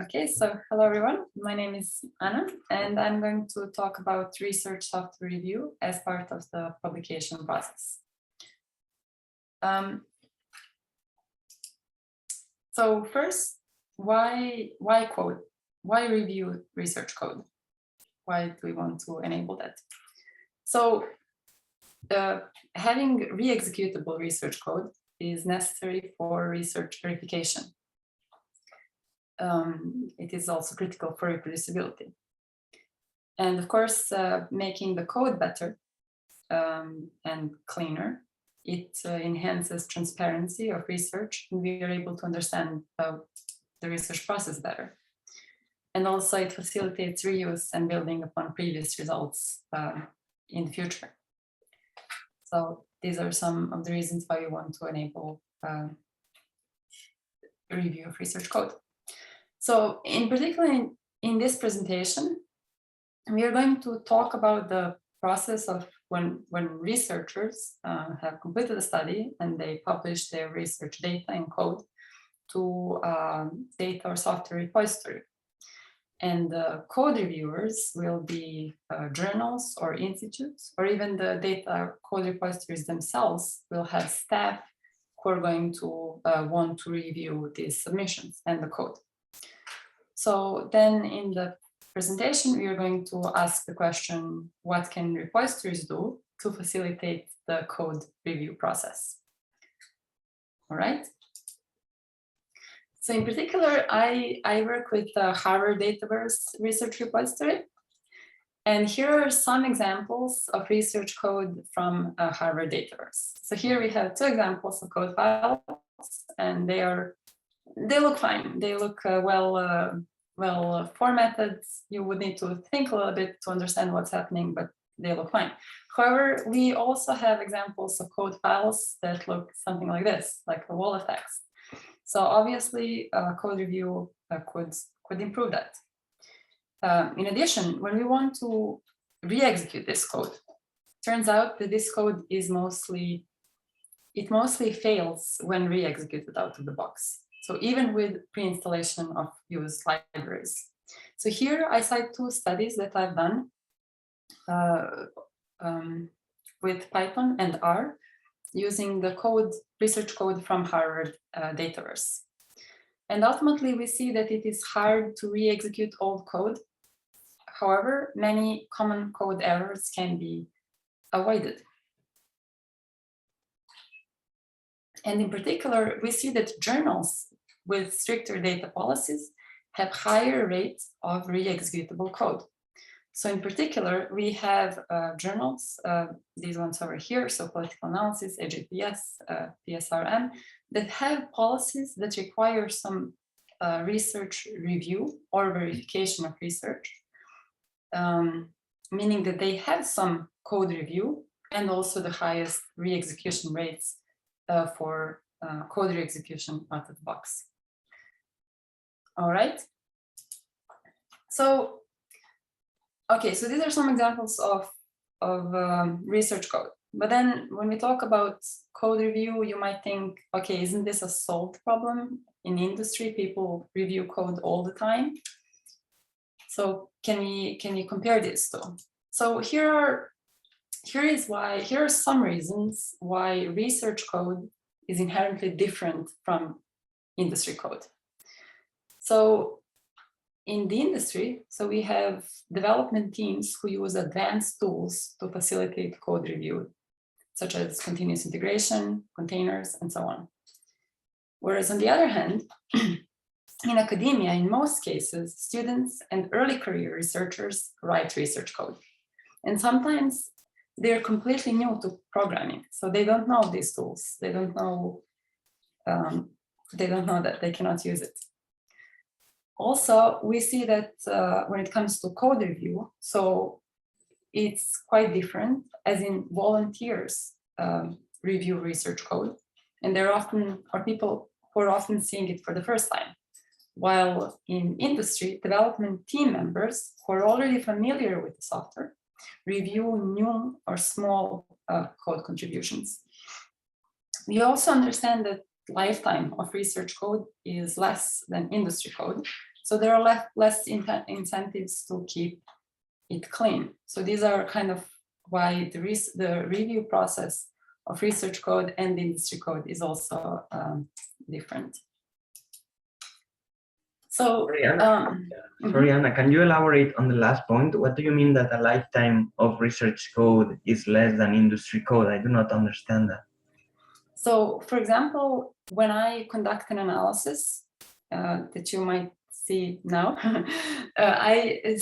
Okay, so hello everyone. My name is Anna, and I'm going to talk about research software review as part of the publication process. So first, why code? Why review research code? Why do we want to enable that? So having re-executable research code is necessary for research verification. It is also critical for reproducibility. And of course, making the code better and cleaner, it enhances transparency of research, and we are able to understand the research process better. And also it facilitates reuse and building upon previous results in the future. So these are some of the reasons why we want to enable review of research code. So in particular, in this presentation, we are going to talk about the process of when researchers have completed a study and they publish their research data in code to data or software repository. And the code reviewers will be journals or institutes, or even the data code repositories themselves will have staff who are going to want to review these submissions and the code. So then in the presentation, we are going to ask the question, what can repositories do to facilitate the code review process? All right. So in particular, I work with the Harvard Dataverse Research Repository. And here are some examples of research code from Harvard Dataverse. So here we have two examples of code files, and they look fine. They look well formatted. You would need to think a little bit to understand what's happening, but they look fine. However, we also have examples of code files that look something like this, like a wall of text. So obviously, code review could improve that. In addition, when we want to re-execute this code, turns out that this code is mostly fails when re-executed out of the box. So even with pre-installation of used libraries. So here I cite two studies that I've done with Python and R using the research code from Harvard Dataverse. And ultimately we see that it is hard to re-execute old code. However, many common code errors can be avoided. And in particular, we see that journals with stricter data policies have higher rates of re-executable code. So in particular, we have journals, these ones over here, so political analysis, AJPS, PSRM, that have policies that require some research review or verification of research, meaning that they have some code review and also the highest re-execution rates for code re-execution out of the box. All right. So, okay, so these are some examples of research code. But then when we talk about code review, you might think, okay, isn't this a solved problem in industry? People review code all the time. So can you compare these two? So here are some reasons why research code is inherently different from industry code. So in the industry, so we have development teams who use advanced tools to facilitate code review, such as continuous integration, containers, and so on. Whereas on the other hand, in academia, in most cases, students and early career researchers write research code. And sometimes they're completely new to programming, so they don't know these tools. They don't know that they cannot use it. Also, we see that when it comes to code review, so it's quite different, as in volunteers review research code, and there are people who are often seeing it for the first time. While in industry, development team members who are already familiar with the software review new or small code contributions. We also understand that lifetime of research code is less than industry code. So there are less incentives to keep it clean. So these are kind of why the review process of research code and industry code is also different. So, sorry, Anna, can you elaborate on the last point? What do you mean that a lifetime of research code is less than industry code? I do not understand that. So, for example, when I conduct an analysis that you might see now,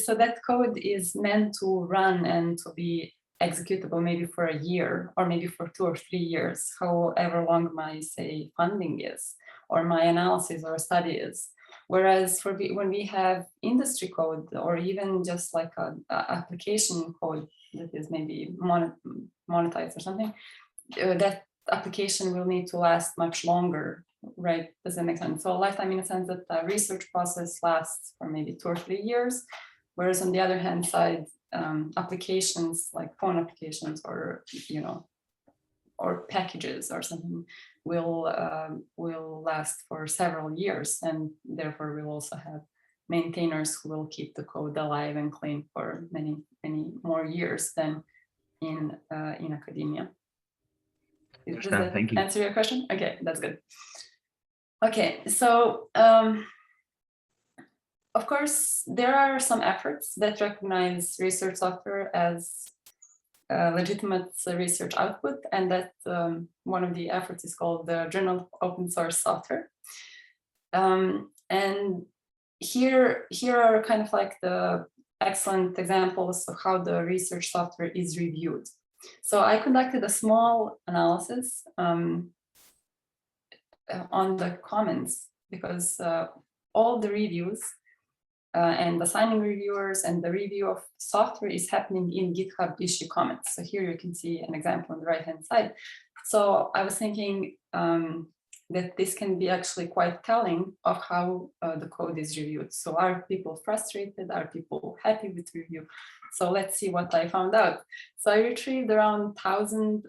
so that code is meant to run and to be executable maybe for a year or maybe for 2 or 3 years, however long my, say, funding is or my analysis or study is. Whereas when we have industry code or even just like an application code that is maybe monetized or something, that application will need to last much longer, right? Does that make sense? So a lifetime in a sense that the research process lasts for maybe 2 or 3 years, whereas on the other hand side, applications like phone applications or, or packages or something will last for several years, and therefore we'll also have maintainers who will keep the code alive and clean for many more years than in academia. Does that answer your question? Okay, that's good. Okay, so of course there are some efforts that recognize research software as legitimate research output, and that one of the efforts is called the Journal of Open Source Software. And here are kind of like the excellent examples of how the research software is reviewed. So I conducted a small analysis on the comments, because all the reviews and the signing reviewers and the review of software is happening in GitHub issue comments. So here you can see an example on the right-hand side. So I was thinking that this can be actually quite telling of how the code is reviewed. So are people frustrated? Are people happy with review? So let's see what I found out. So I retrieved around 1,000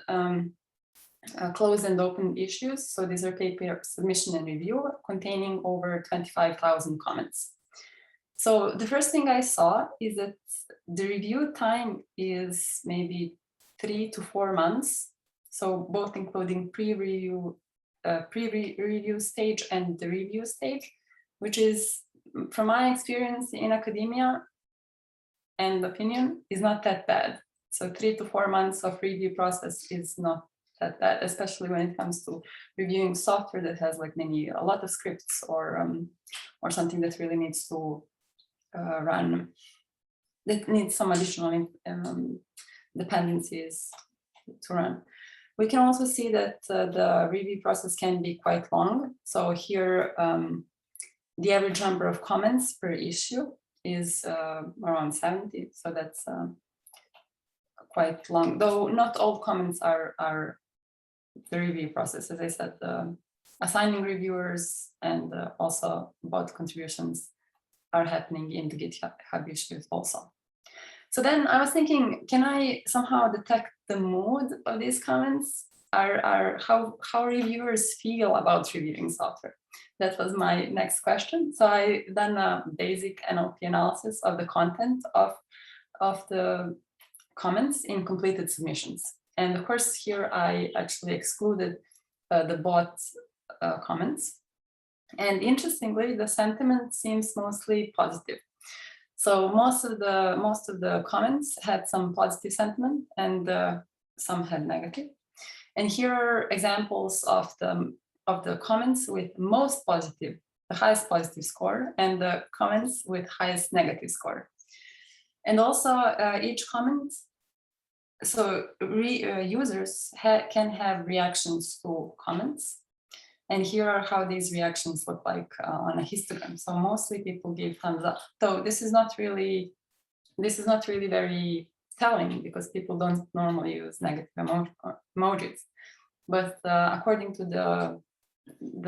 closed and open issues. So these are paper submission and review containing over 25,000 comments. So the first thing I saw is that the review time is maybe 3 to 4 months. So both including pre-review stage and the review stage, which is, from my experience in academia and opinion, is not that bad. So 3 to 4 months of review process is not that bad, especially when it comes to reviewing software that has like a lot of scripts or something that really needs to run, that needs some additional dependencies to run. We can also see that the review process can be quite long. So here, the average number of comments per issue is around 70. So that's quite long, though not all comments are the review process. As I said, the assigning reviewers and also bot contributions are happening in the GitHub issues also. So then I was thinking, can I somehow detect the mood of these comments? How reviewers feel about reviewing software? That was my next question. So I done a basic NLP analysis of the content of the comments in completed submissions. And of course, here I actually excluded the bot comments. And interestingly, the sentiment seems mostly positive. So most of the comments had some positive sentiment, and some had negative. And here are examples of the comments with most positive, the highest positive score, and the comments with highest negative score. And also each comment, so users can have reactions to comments. And here are how these reactions look like on a histogram. So mostly people give thumbs up. So this is not really very telling, because people don't normally use negative emojis. But according to the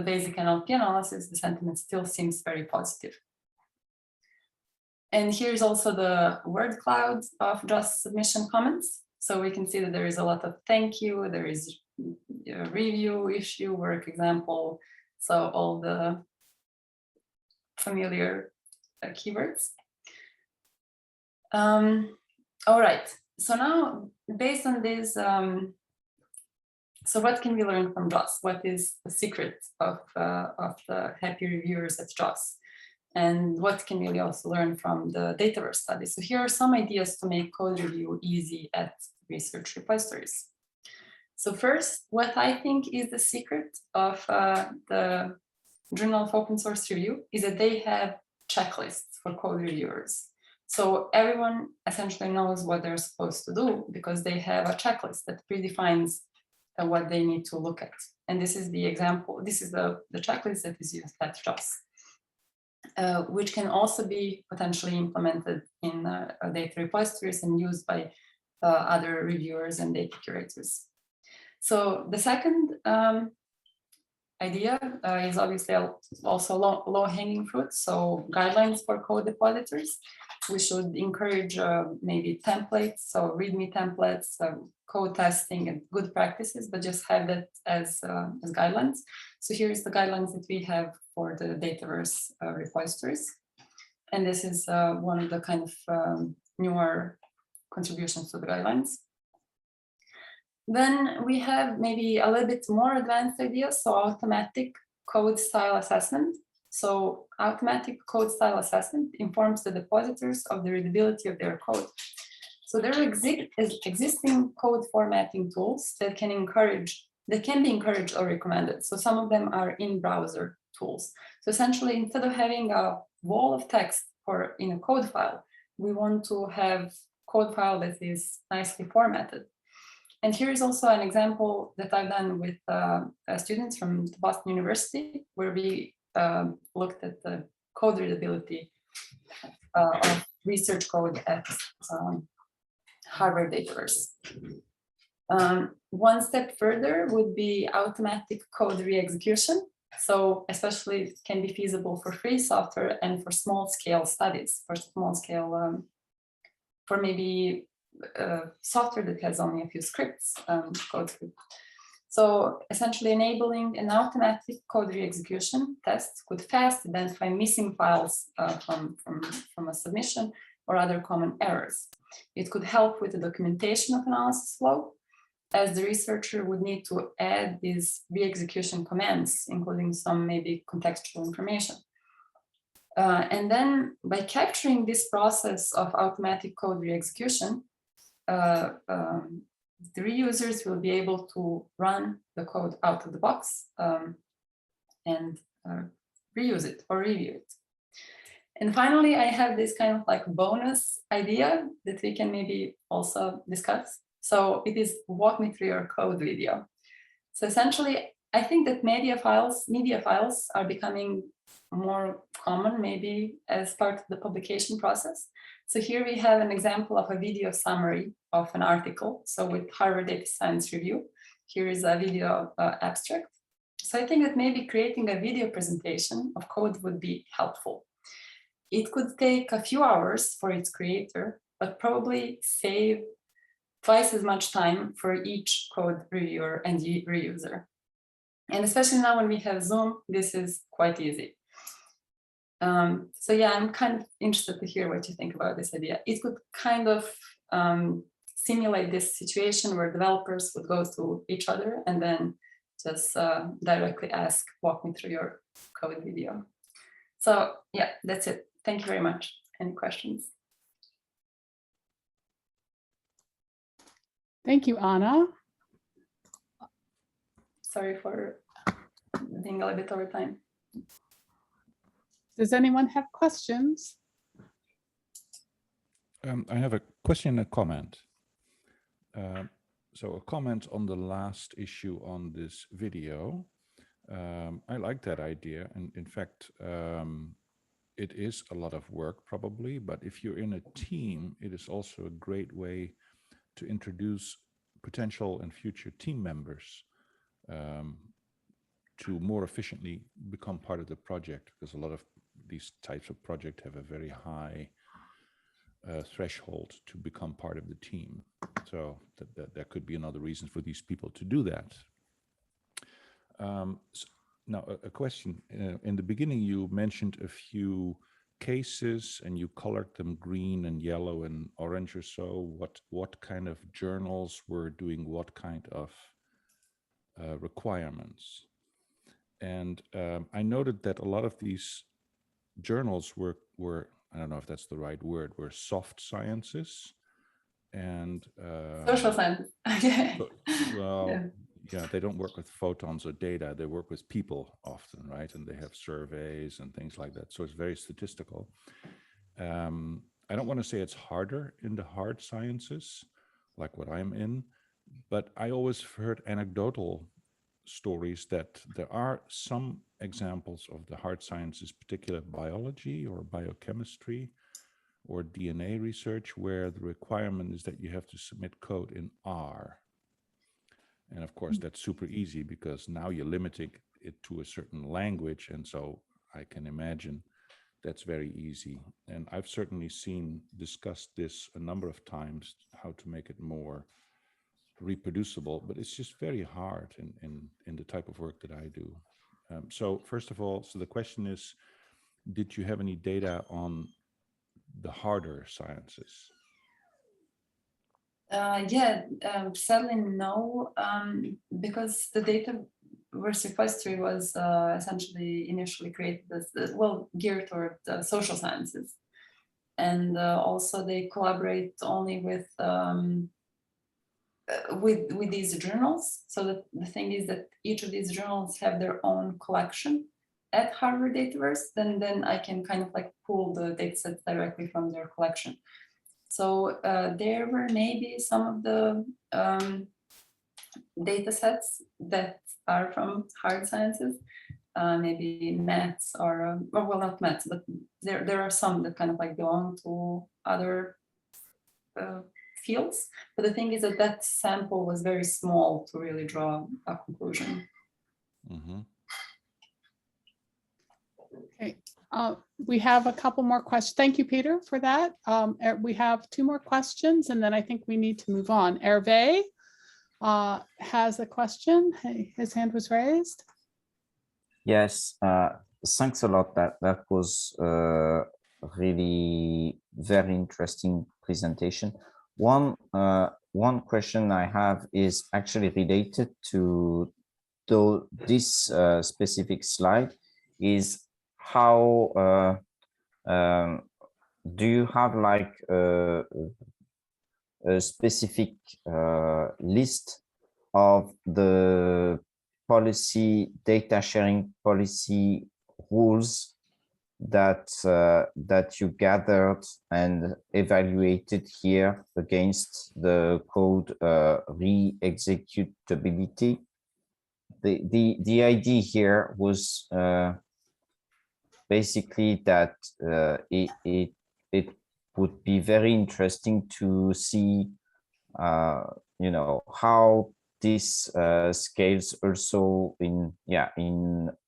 basic NLP analysis, the sentiment still seems very positive. And here's also the word cloud of just submission comments. So we can see that there is a lot of thank you, there is review, issue, work example. So all the familiar keywords. All right, so now based on this, so what can we learn from JOS? What is the secret of the happy reviewers at JOS? And what can we also learn from the Dataverse study? So here are some ideas to make code review easy at research repositories. So first, what I think is the secret of the Journal of Open Source Review is that they have checklists for code reviewers. So everyone essentially knows what they're supposed to do because they have a checklist that predefines what they need to look at. And this is the example, this is the checklist that is used at JOS, which can also be potentially implemented in data repositories and used by other reviewers and data curators. So the second idea is obviously also low-hanging fruit. So guidelines for code depositors. We should encourage maybe templates, so README templates, code testing and good practices, but just have that as guidelines. So here's the guidelines that we have for the Dataverse repositories. And this is one of the kind of newer contributions to the guidelines. Then we have maybe a little bit more advanced ideas, so automatic code style assessment. So automatic code style assessment informs the depositors of the readability of their code. So there are existing code formatting tools that can be encouraged or recommended. So some of them are in-browser tools. So essentially, instead of having a wall of text in a code file, we want to have code file that is nicely formatted. And here is also an example that I've done with students from Boston University, where we looked at the code readability of research code at Harvard Dataverse. One step further would be automatic code re-execution. So especially it can be feasible for free software and for small scale studies, for small scale, for maybe software that has only a few scripts, code script. So essentially enabling an automatic code re-execution test could fast identify missing files from a submission or other common errors. It could help with the documentation of analysis flow, as the researcher would need to add these re-execution commands, including some maybe contextual information. And then by capturing this process of automatic code re-execution, the reusers will be able to run the code out of the box and reuse it or review it. And finally, I have this kind of like bonus idea that we can maybe also discuss. So it is walk me through your code video. So essentially, I think that media files are becoming more common maybe as part of the publication process. So here we have an example of a video summary of an article. So with Harvard Data Science Review, here is a video abstract. So I think that maybe creating a video presentation of code would be helpful. It could take a few hours for its creator, but probably save twice as much time for each code reviewer and reuser. And especially now when we have Zoom, this is quite easy. So yeah, I'm kind of interested to hear what you think about this idea. It could kind of simulate this situation where developers would go to each other and then just directly ask, walk me through your code video. So yeah, that's it. Thank you very much. Any questions? Thank you, Anna. Sorry for being a little bit over time. Does anyone have questions? I have a question and a comment. So a comment on the last issue on this video. I like that idea. And in fact, it is a lot of work probably, but if you're in a team, it is also a great way to introduce potential and future team members to more efficiently become part of the project, because a lot of these types of projects have a very high threshold to become part of the team. So that could be another reason for these people to do that. So now a question. In the beginning, you mentioned a few cases and you colored them green and yellow and orange or so, what kind of journals were doing what kind of requirements. And I noted that a lot of these journals were, I don't know if that's the right word, were soft sciences and Social science. Okay. well, yeah, they don't work with photons or data. They work with people often, right? And they have surveys and things like that. So it's very statistical. I don't want to say it's harder in the hard sciences, like what I'm in, but I always heard anecdotal stories that there are some examples of the hard sciences, particularly biology or biochemistry or DNA research, where the requirement is that you have to submit code in R. And of course, that's super easy because now you're limiting it to a certain language. And so I can imagine that's very easy. And I've certainly discussed this a number of times, how to make it more reproducible, but it's just very hard in the type of work that I do. So first of all, so the question is, did you have any data on the harder sciences? Sadly no, because the data repository was essentially initially created as well geared toward social sciences, and also they collaborate only with these journals. So the thing is that each of these journals have their own collection at Harvard Dataverse. Then I can kind of like pull the datasets directly from their collection. So there were maybe some of the data sets that are from hard sciences, maybe maths or well, not maths, but there are some that kind of like belong to other fields. But the thing is that sample was very small to really draw a conclusion. Mm-hmm. Okay, we have a couple more questions. Thank you, Peter, for that. We have 2 more questions, and then I think we need to move on. Hervé has a question. Hey, his hand was raised. Yes, thanks a lot. That was really very interesting presentation. One question I have is actually related to this specific slide. Is how do you have like a specific list of the policy, data sharing policy rules that that you gathered and evaluated here against the code re-executability? The idea here was basically that it would be very interesting to see you know, how this scales also in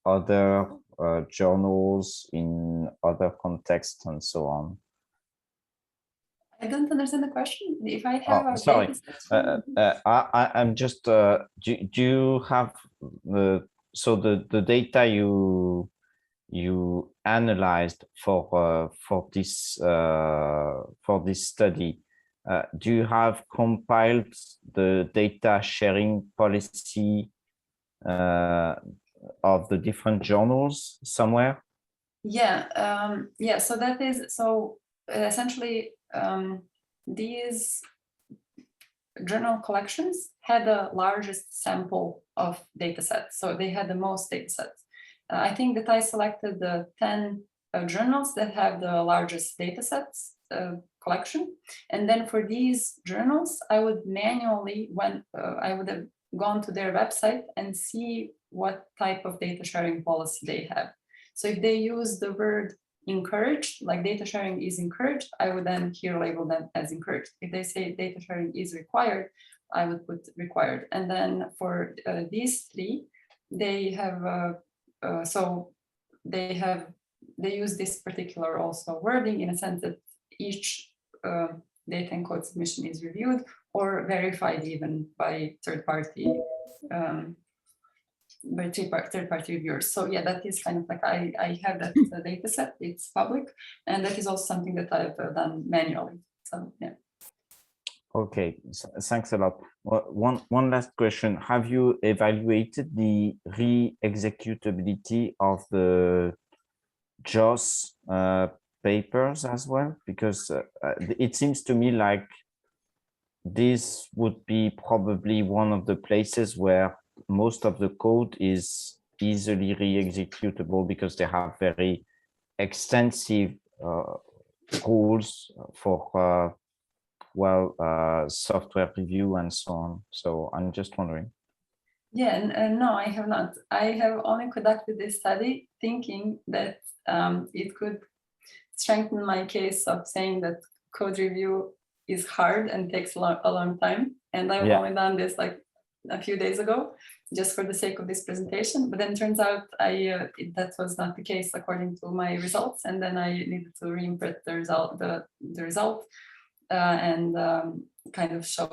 other journals, in other contexts, and so on. I don't understand the question. If I have a sorry, I'm just do you have so the data you analyzed for this study, do you have compiled the data sharing policy of the different journals somewhere? Yeah, yeah. So that is essentially these journal collections had the largest sample of data sets. So they had the most data sets. I think that I selected the 10 journals that have the largest data sets collection. And then for these journals, I would manually, I would have gone to their website and see what type of data sharing policy they have. So if they use the word encouraged, like data sharing is encouraged, I would then here label them as encouraged. If they say data sharing is required, I would put required. And then for these 3, they have they use this particular also wording in a sense that each data and code submission is reviewed or verified even by third-party by third-party reviewers. So yeah, that is kind of like I have that data set, it's public, and that is also something that I've done manually. So yeah. Okay, thanks a lot. One last question. Have you evaluated the re-executability of the JOS papers as well? Because it seems to me like this would be probably one of the places where most of the code is easily re-executable because they have very extensive rules for software review and so on. So I'm just wondering. Yeah, and no, I have not. I have only conducted this study thinking that it could strengthen my case of saying that code review is hard and takes a long time. And I've only done this like a few days ago, just for the sake of this presentation. But then it turns out that was not the case according to my results. And then I needed to reinterpret the result, and kind of show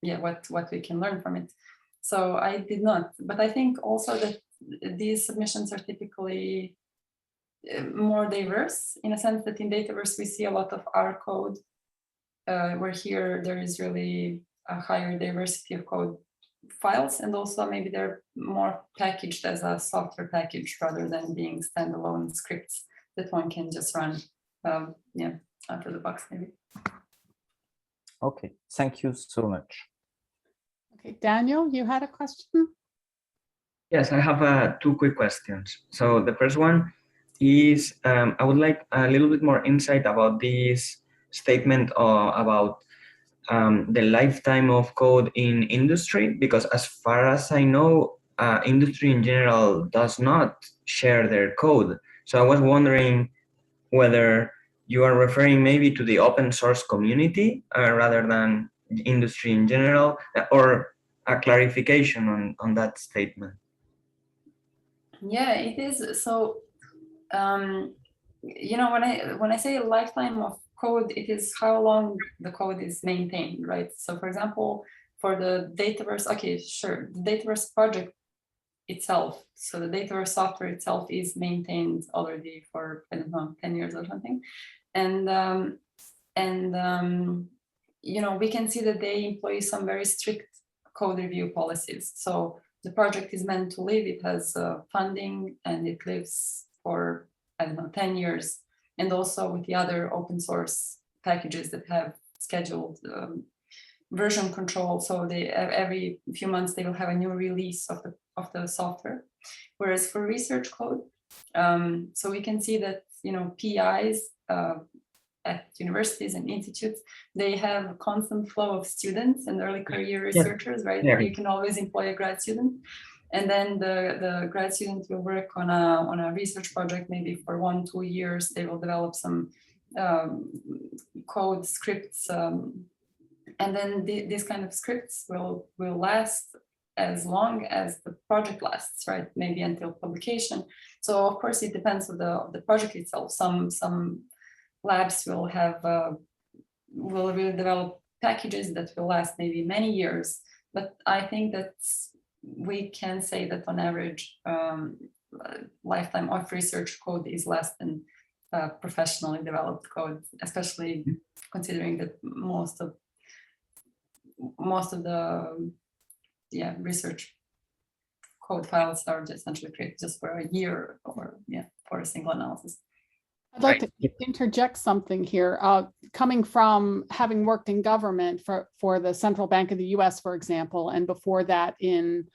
what we can learn from it. So I did not, but I think also that these submissions are typically more diverse, in a sense that in Dataverse we see a lot of R code, where here there is really a higher diversity of code files, and also maybe they're more packaged as a software package rather than being standalone scripts that one can just run out of the box maybe. Okay, thank you so much. Okay, Daniel, you had a question? Yes, I have two quick questions. So the first one is, I would like a little bit more insight about this statement about the lifetime of code in industry, because as far as I know, industry in general does not share their code. So I was wondering whether you are referring maybe to the open source community rather than industry in general, or a clarification on that statement. Yeah, it is. So, you know, when I say a lifetime of code, it is how long the code is maintained, right? So, for example, for the Dataverse, okay, sure, the Dataverse project itself, so the Dataverse software itself is maintained already for, I don't know, 10 years or something, and you know, we can see that they employ some very strict code review policies. So the project is meant to live, it has funding, and it lives for, I don't know, 10 years. And also with the other open source packages that have scheduled version control. So they every few months, they will have a new release of the software. Whereas for research code, so we can see that, you know, PIs at universities and institutes, they have a constant flow of students and early career researchers, right? Yeah. You can always employ a grad student. And then the grad student will work on a research project, maybe for 1-2 years. They will develop some code scripts. And then these kind of scripts will last as long as the project lasts, right? Maybe until publication. So of course, it depends on the project itself. Some labs will have will really develop packages that will last maybe many years. But I think that we can say that on average, lifetime of research code is less than professionally developed code, especially considering that most of the research code files are essentially created just for a year or for a single analysis. I'd like to interject something here. Coming from having worked in government for the Central Bank of the US, for example, and before that in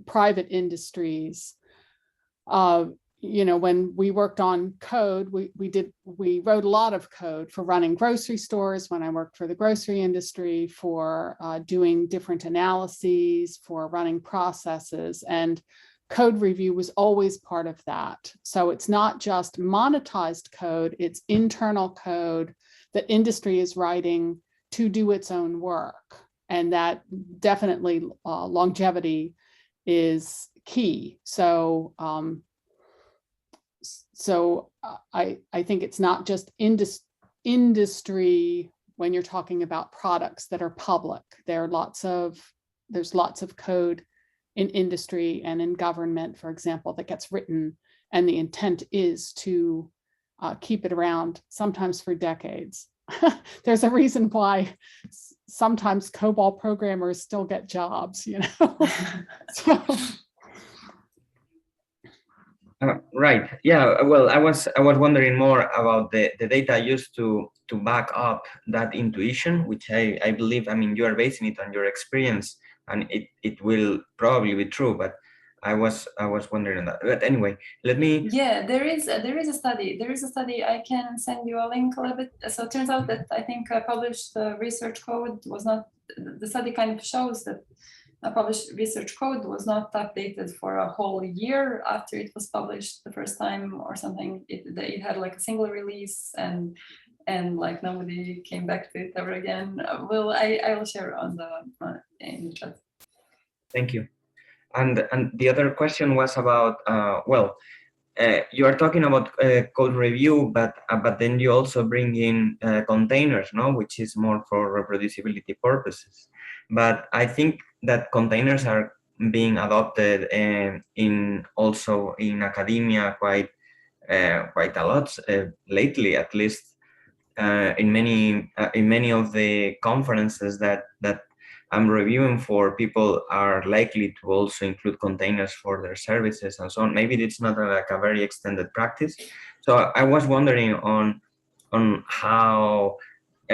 private industries, you know, when we worked on code, we wrote a lot of code for running grocery stores when I worked for the grocery industry, for doing different analyses, for running processes, and code review was always part of that. So it's not just monetized code, it's internal code that industry is writing to do its own work. And that definitely longevity is key. So I think it's not just industry when you're talking about products that are public. There's lots of code in industry and in government, for example, that gets written, and the intent is to keep it around, sometimes for decades. There's a reason why sometimes COBOL programmers still get jobs, you know. So. Right. Yeah. Well, I was wondering more about the data used to back up that intuition, which I believe. I mean, you are basing it on your experience, and it will probably be true. But I was wondering that. But anyway, let me. Yeah, there is a study. There is a study. I can send you a link a little bit. So it turns out that I think published research code was not. The study kind of shows that published research code was not updated for a whole year after it was published the first time or something. It had like a single release, and like nobody came back to it ever again. Well, I will share on the in the chat. Thank you. And the other question was about you are talking about code review, but then you also bring in containers, no, which is more for reproducibility purposes. But I think that containers are being adopted in academia quite a lot lately, at least in many of the conferences that I'm reviewing for. People are likely to also include containers for their services and so on. Maybe it's not like a very extended practice. So I was wondering on how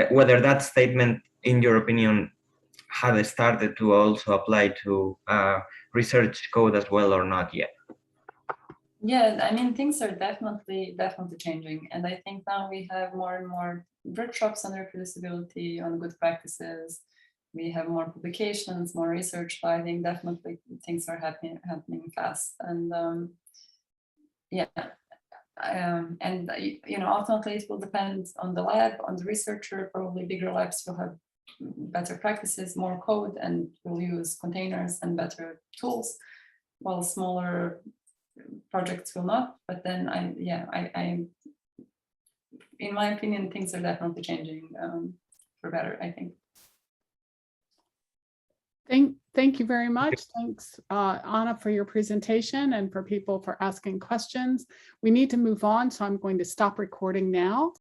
whether that statement, in your opinion, had started to also apply to research code as well or not yet. Yeah, I mean, things are definitely changing, and I think now we have more and more workshops on reproducibility, on good practices. We have more publications, more research. So I think definitely things are happening fast, and and you know, ultimately it will depend on the lab, on the researcher. Probably bigger labs will have better practices, more code, and will use containers and better tools, while smaller projects will not. But then I in my opinion, things are definitely changing for better, I think. Thank you very much. Thanks, Anna, for your presentation, and for people for asking questions. We need to move on, so I'm going to stop recording now.